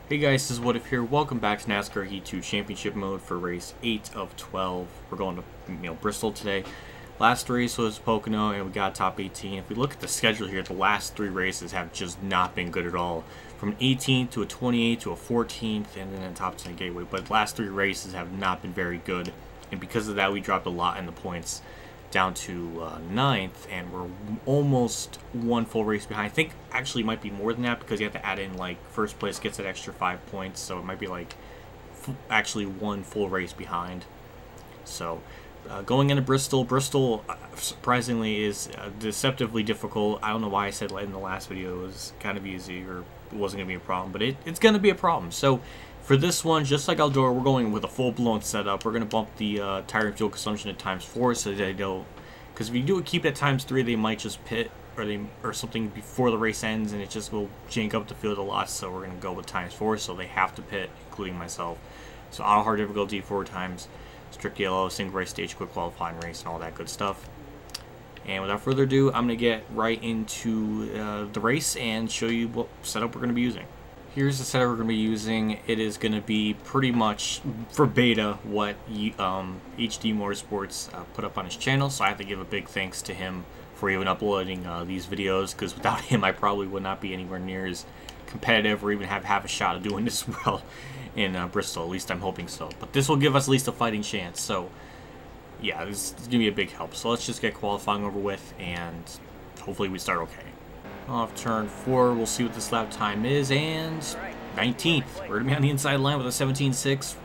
Hey guys, this is WhatiF here. Welcome back to NASCAR Heat 2 Championship mode for race 8 of 12. We're going to Bristol today. Last race was Pocono and we got top 18. If we look at the schedule here, the last 3 races have just not been good at all. From an 18th to a 28th to a 14th and then a top 10 gateway. But the last 3 races have not been very good. And because of that, we dropped a lot in the points down to 9th, and we're almost 1 full race behind. I think actually it might be more than that because you have to add in like first place gets an extra 5 points, so it might be like actually 1 full race behind. So going into Bristol, surprisingly is deceptively difficult. I don't know why I said in the last video it was kind of easy or it wasn't going to be a problem, but it's going to be a problem. So for this one, just like Eldora, we're going with a full-blown setup. We're going to bump the tire and fuel consumption at ×4 so they don't, because if you do keep it at ×3, they might just pit or something before the race ends, and it just will jank up the field a lot. So we're going to go with ×4, so they have to pit, including myself. So auto hard difficulty 4 times, strict yellow, single race stage, quick qualifying race, and all that good stuff. And without further ado, I'm going to get right into the race and show you what setup we're going to be using. Here's the setup we're going to be using. It is going to be pretty much for beta what HD Motorsports put up on his channel, so I have to give a big thanks to him for even uploading these videos, because without him I probably would not be anywhere near as competitive or even have half a shot of doing this well in Bristol. At least I'm hoping so. But this will give us at least a fighting chance, so yeah, this is going to be a big help. So let's just get qualifying over with, and hopefully we start okay. Off turn 4, we'll see what this lap time is, and 19th. We're going to be on the inside line with a 17.6.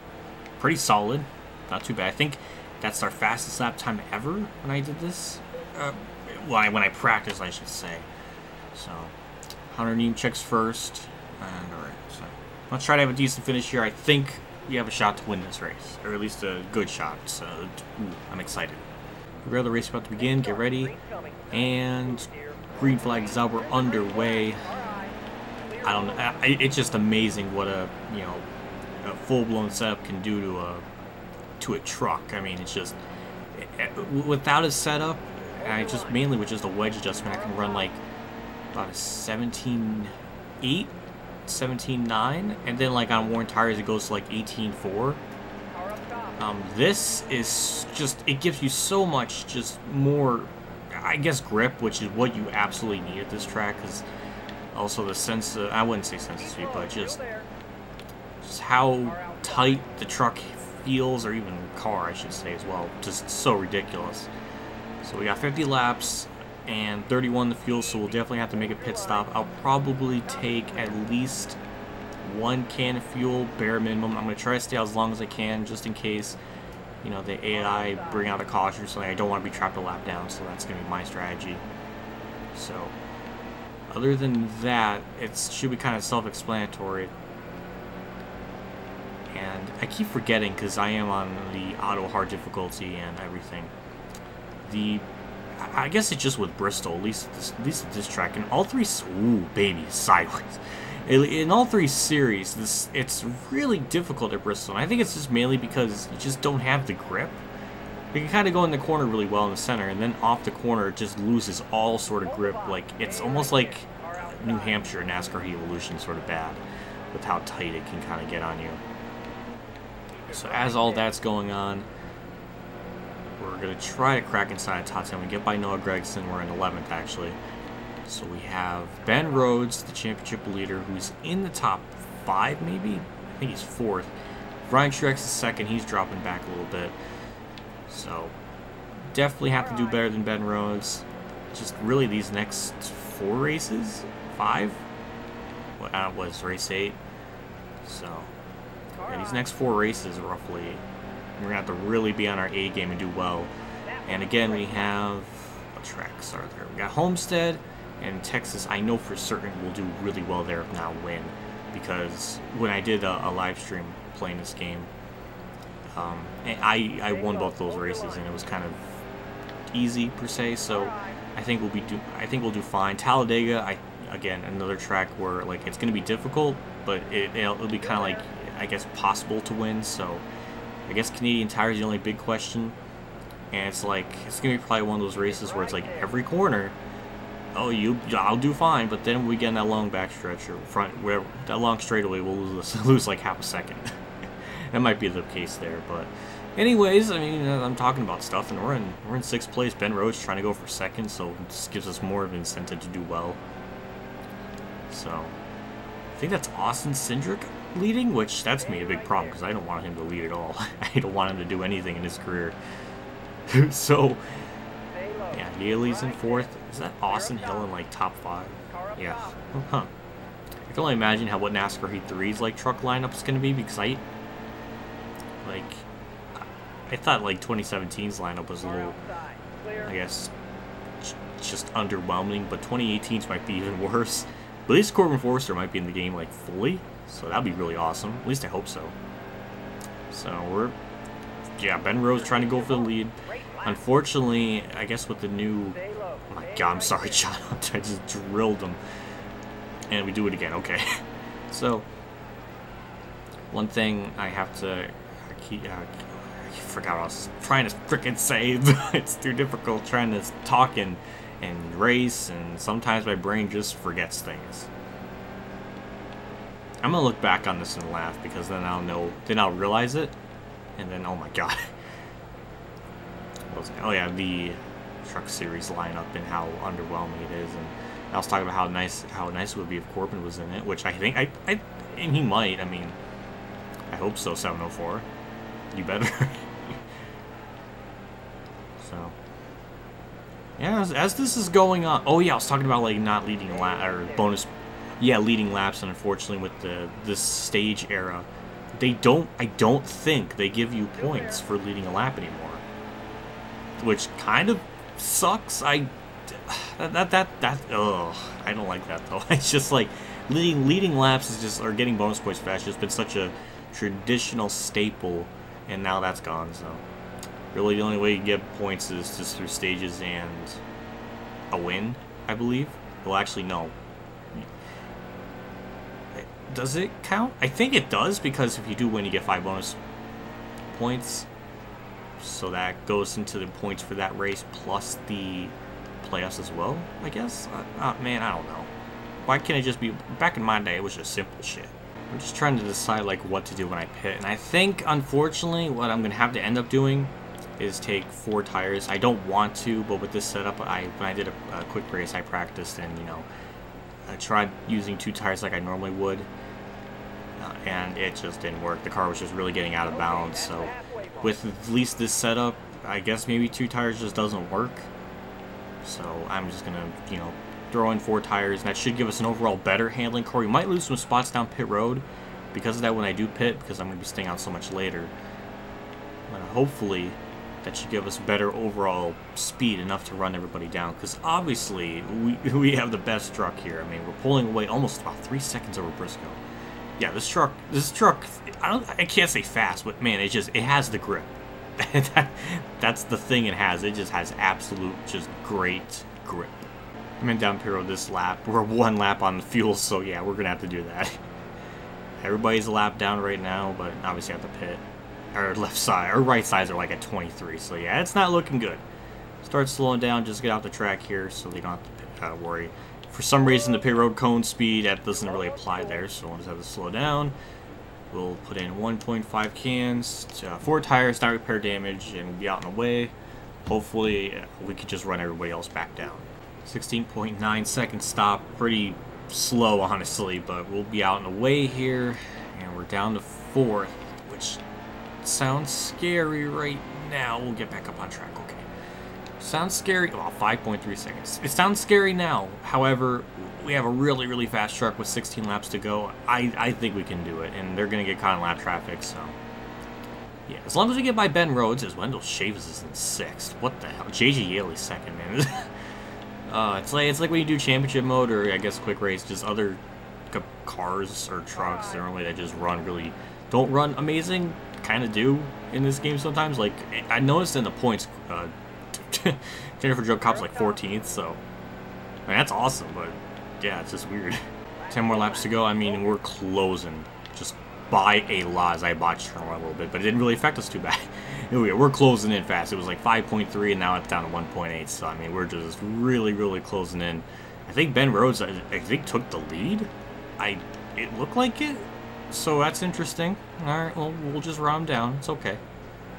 Pretty solid. Not too bad. I think that's our fastest lap time ever when I did this. Well, when I practiced, I should say. So, 100 Newton checks first. And alright, so let's try to have a decent finish here. I think we have a shot to win this race, or at least a good shot. So, I'm excited. The race is about to begin. Get ready. And green flag is out. We're underway. I don't know. It's just amazing what a a full-blown setup can do to a truck. I mean, it's just without a setup, and just mainly with just a wedge adjustment, I can run like about a 17.8, 17.9, and then like on worn tires it goes to like 18.4. This is just, it gives you so much just more, I guess, grip, which is what you absolutely need at this track, because also the sense of, I wouldn't say sense of speed, but just how tight the truck feels, or even car, I should say, as well. Just so ridiculous. So we got 50 laps and 31 the fuel, so we'll definitely have to make a pit stop. I'll probably take at least 1 can of fuel, bare minimum. I'm going to try to stay out as long as I can, just in case the AI bring out a caution or something. I don't want to be trapped a lap down, so that's going to be my strategy. So, other than that, it should be kind of self-explanatory. And I keep forgetting, because I am on the auto hard difficulty and everything. I guess it's just with Bristol, at least at this track. In all 3, ooh, baby, sideways. In all 3 series, it's really difficult at Bristol. And I think it's just mainly because you just don't have the grip. You can kind of go in the corner really well in the center, and then off the corner it just loses all sort of grip. Like, it's almost like New Hampshire NASCAR Evolution sort of bad with how tight it can kind of get on you. So as all that's going on, we're going to try to crack inside top 10. We get by Noah Gragson. We're in 11th, actually. So we have Ben Rhodes, the championship leader, who's in the top 5, maybe? I think he's 4th. Ryan Truex is 2nd. He's dropping back a little bit. So definitely have to do better than Ben Rhodes. Just really these next 4 races? 5? What was race 8? So yeah, these next 4 races, roughly, we're going to have to really be on our A game and do well. And again, we have, what tracks are there? We got Homestead and Texas. I know for certain we'll do really well there, if not win. Because when I did a live stream playing this game, I won both those races, and it was kind of easy, per se. So I think we'll do fine. Talladega, again, another track where like it's going to be difficult, but it'll be kind of like, I guess, possible to win. So I guess Canadian Tire is the only big question, and it's like it's gonna be probably one of those races where it's like every corner I'll do fine, but then we get in that long backstretch or front, where that long straightaway, we'll lose like half a second. That might be the case there, but anyways, I mean, I'm talking about stuff, and we're in 6th place. Ben Rhodes trying to go for 2nd, so this gives us more of an incentive to do well. So I think that's Austin Cindric leading, which that's me a big problem because I don't want him to lead at all. I don't want him to do anything in his career. So yeah, Yaley's in 4th. Is that Austin Hill in like top 5? Yeah. Huh. I can only imagine what NASCAR Heat 3's like truck lineup is going to be, because I thought like 2017's lineup was a little, I guess, just underwhelming, but 2018's might be even worse. But at least Corbin Forster might be in the game like fully, so that'd be really awesome. At least I hope so. So yeah, Ben Rhodes trying to go for the lead. Unfortunately, I guess with the new, oh my god, I'm sorry, John, I just drilled him. And we do it again, okay. So, one thing I have to keep, I forgot what I was trying to frickin' say. It's too difficult trying to talk and race, and sometimes my brain just forgets things. I'm gonna look back on this and laugh, because then I'll know, then I'll realize it, and then, oh my god. Oh yeah, the Truck Series lineup and how underwhelming it is, and I was talking about how nice it would be if Corbin was in it, which I think and he might. I mean, I hope so. 704, you better. So yeah, as this is going on. Oh yeah, I was talking about like not leading a lap or bonus. Yeah, leading laps, and unfortunately with this stage era, I don't think they give you points for leading a lap anymore. Which kind of sucks. Ugh, I don't like that though. It's just like leading laps is just, or getting bonus points for that, has just been such a traditional staple, and now that's gone. So really the only way you get points is just through stages and a win, I believe. Well, actually no. Does it count? I think it does, because if you do win, you get 5 bonus points. So that goes into the points for that race, plus the playoffs as well, I guess? Man, I don't know. Why can't it just be... Back in my day, it was just simple shit. I'm just trying to decide, like, what to do when I pit. And I think, unfortunately, what I'm going to have to end up doing is take 4 tires. I don't want to, but with this setup, when I did a quick race, I practiced and, you know, I tried using 2 tires like I normally would. And it just didn't work. The car was just really getting out of balance, so... With at least this setup, I guess maybe 2 tires just doesn't work. So I'm just going to, you know, throw in 4 tires, and that should give us an overall better handling car. We might lose some spots down pit road because of that when I do pit, because I'm going to be staying out so much later. But hopefully that should give us better overall speed, enough to run everybody down, because obviously we have the best truck here. I mean, we're pulling away almost about 3 seconds over Briscoe. Yeah, this truck, I can't say fast, but man, it has the grip. That's the thing it has. It just has absolute, just great grip. I'm in down pit road this lap. We're 1 lap on the fuel, so yeah, we're gonna have to do that. Everybody's a lap down right now, but obviously at the pit, our left side, our right sides are like at 23, so yeah, it's not looking good. Start slowing down, just get out the track here, so they don't have to worry. For some reason, the pit road cone speed, that doesn't really apply there, so we'll just have to slow down. We'll put in 1.5 cans, 4 tires, not repair damage, and be out and away. Hopefully, we could just run everybody else back down. 16.9 second stop, pretty slow, honestly, but we'll be out and away here, and we're down to 4th, which sounds scary right now. We'll get back up on track, okay. Sounds scary. Well, 5.3 seconds. It sounds scary now. However, we have a really, really fast truck with 16 laps to go. I think we can do it, and they're going to get caught in lap traffic, so... Yeah, as long as we get by Ben Rhodes, as Wendell Shavis is in 6th. What the hell? JJ Yaley's 2nd, man. It's like when you do championship mode, or I guess quick race, just other cars or trucks normally that just don't run amazing, kind of do in this game sometimes. Like, I noticed in the points, Jennifer Joe Cobb's like 14th, so I mean, that's awesome, but yeah, it's just weird. 10 more laps to go. I mean, we're closing just by a lot, as I botched turn one a little bit, but it didn't really affect us too bad. we're closing in fast. It was like 5.3, and now it's down to 1.8. So I mean, we're just really, really closing in. I think Ben Rhodes, I think, took the lead. It looked like it. So that's interesting. All right, well, we'll just round him down. It's okay.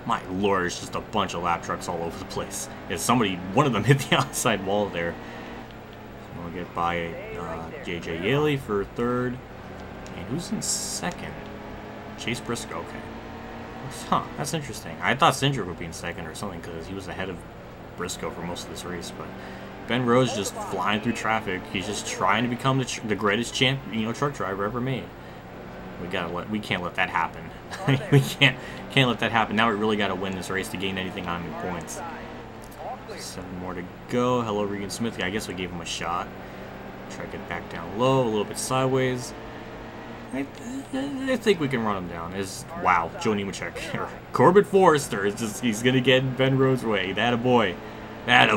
My lord, it's just a bunch of lap trucks all over the place. Yeah, one of them hit the outside wall there. So we'll get by JJ Yaley for third. And who's in second? Chase Briscoe, okay. Huh, that's interesting. I thought Cindric would be in second or something because he was ahead of Briscoe for most of this race, but Ben Rhodes just flying through traffic. He's just trying to become the greatest truck driver ever made. We can't let that happen. We can't let that happen. Now we really got to win this race to gain anything on the points. 7 more to go. Hello, Regan Smith. I guess we gave him a shot. Try to get back down low, a little bit sideways. I think we can run him down. Wow, Joe Nemechek. Corbin Forrester he's gonna get in Ben Rhodes' way. That a boy. That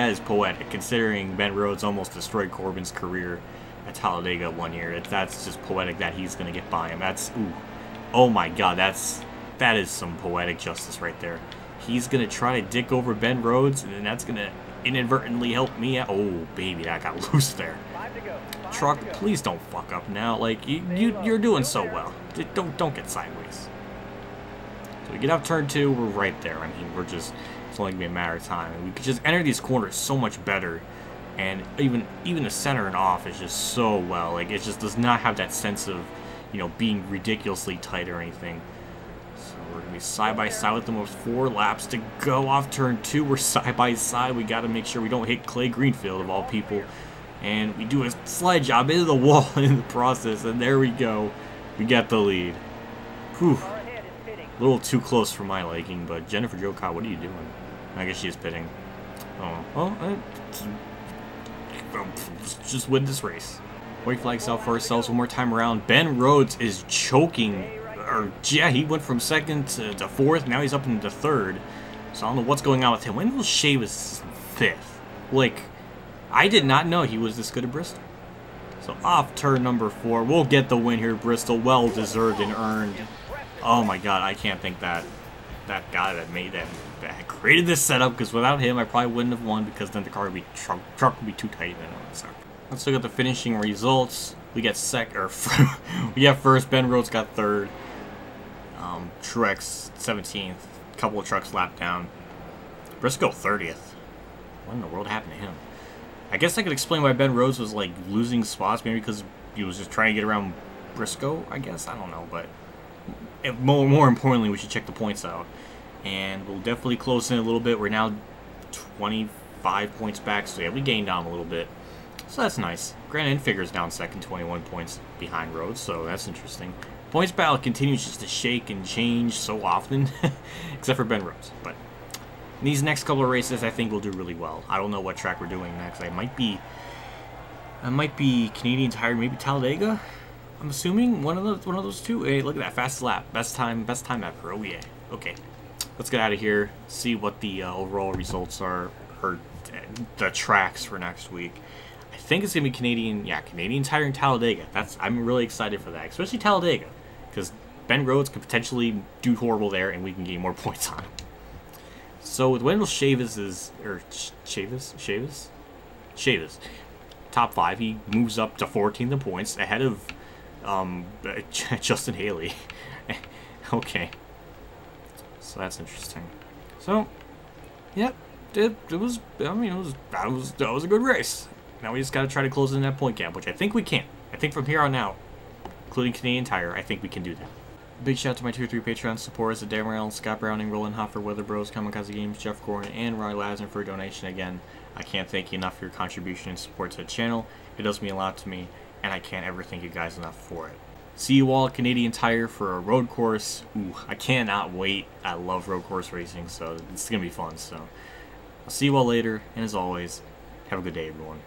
is poetic, considering Ben Rhodes almost destroyed Corbin's career at Talladega one year. That's just poetic that he's gonna get by him. Oh my god, that is some poetic justice right there. He's gonna try to dick over Ben Rhodes, and that's gonna inadvertently help me out. Oh baby, that got loose there. Truck, please don't fuck up now. Like you're doing so well. Don't get sideways. So we get up turn 2, we're right there. I mean, it's only gonna be a matter of time. And we could just enter these corners so much better. And even the center and off is just so well. Like it just does not have that sense of, being ridiculously tight or anything. So we're gonna be side by side with them with 4 laps to go off turn 2. We're side by side. We gotta make sure we don't hit Clay Greenfield of all people. And we do a slide job into the wall in the process, and there we go. We got the lead. Whew. A little too close for my liking, but Jennifer Jocott, what are you doing? I guess she's pitting. Oh, well, let's just win this race. White flags out for ourselves one more time around. Ben Rhodes is choking. Yeah, he went from second to 4th. Now he's up into 3rd. So I don't know what's going on with him. Wendell Shea was 5th. Like, I did not know he was this good at Bristol. So off turn number 4. We'll get the win here, Bristol. Well deserved and earned. Oh my god, I can't think that guy that created this setup, because without him I probably wouldn't have won, because then the car would be truck would be too tight. So let's look at the finishing results. We got first. Ben Rhodes got 3rd. Truex 17th. A couple of trucks lapped down. Briscoe 30th. What in the world happened to him? I guess I could explain why Ben Rhodes was like losing spots, maybe because he was just trying to get around Briscoe, I guess. I don't know, but more importantly, we should check the points out. And we'll definitely close in a little bit. We're now 25 points back, so yeah, we gained down a little bit. So that's nice. Grant Enfiger's down second, 21 points behind Rhodes, so that's interesting. Points battle continues just to shake and change so often, except for Ben Rhodes. But in these next couple of races, I think we'll do really well. I don't know what track we're doing next. I might be Canadian Tire, maybe Talladega. I'm assuming one of those two. Hey, look at that, fast lap, best time ever. Oh yeah. Okay, let's get out of here. See what the overall results are, or the tracks for next week. I think it's gonna be Canadian Tire and Talladega. I'm really excited for that, especially Talladega, because Ben Rhodes could potentially do horrible there, and we can gain more points on him. So with Wendell Chavis, top 5, he moves up to 14th in points, ahead of Justin Haley. Okay, so that's interesting. So, yep, that was a good race. Now we just got to try to close in that point gap, which I think we can. I think from here on out, including Canadian Tire, I think we can do that. Big shout out to my 2 or 3 Patreon supporters: Dan Reynolds, Scott Browning, Roland Hofer, Weather Bros, KamikazeGames, Jeff Gordon, and Ronnie Lazzarine for a donation. Again, I can't thank you enough for your contribution and support to the channel. It does mean a lot to me, and I can't ever thank you guys enough for it. See you all at Canadian Tire for a road course. Ooh, I cannot wait. I love road course racing, so it's going to be fun. So I'll see you all later, and as always, have a good day, everyone.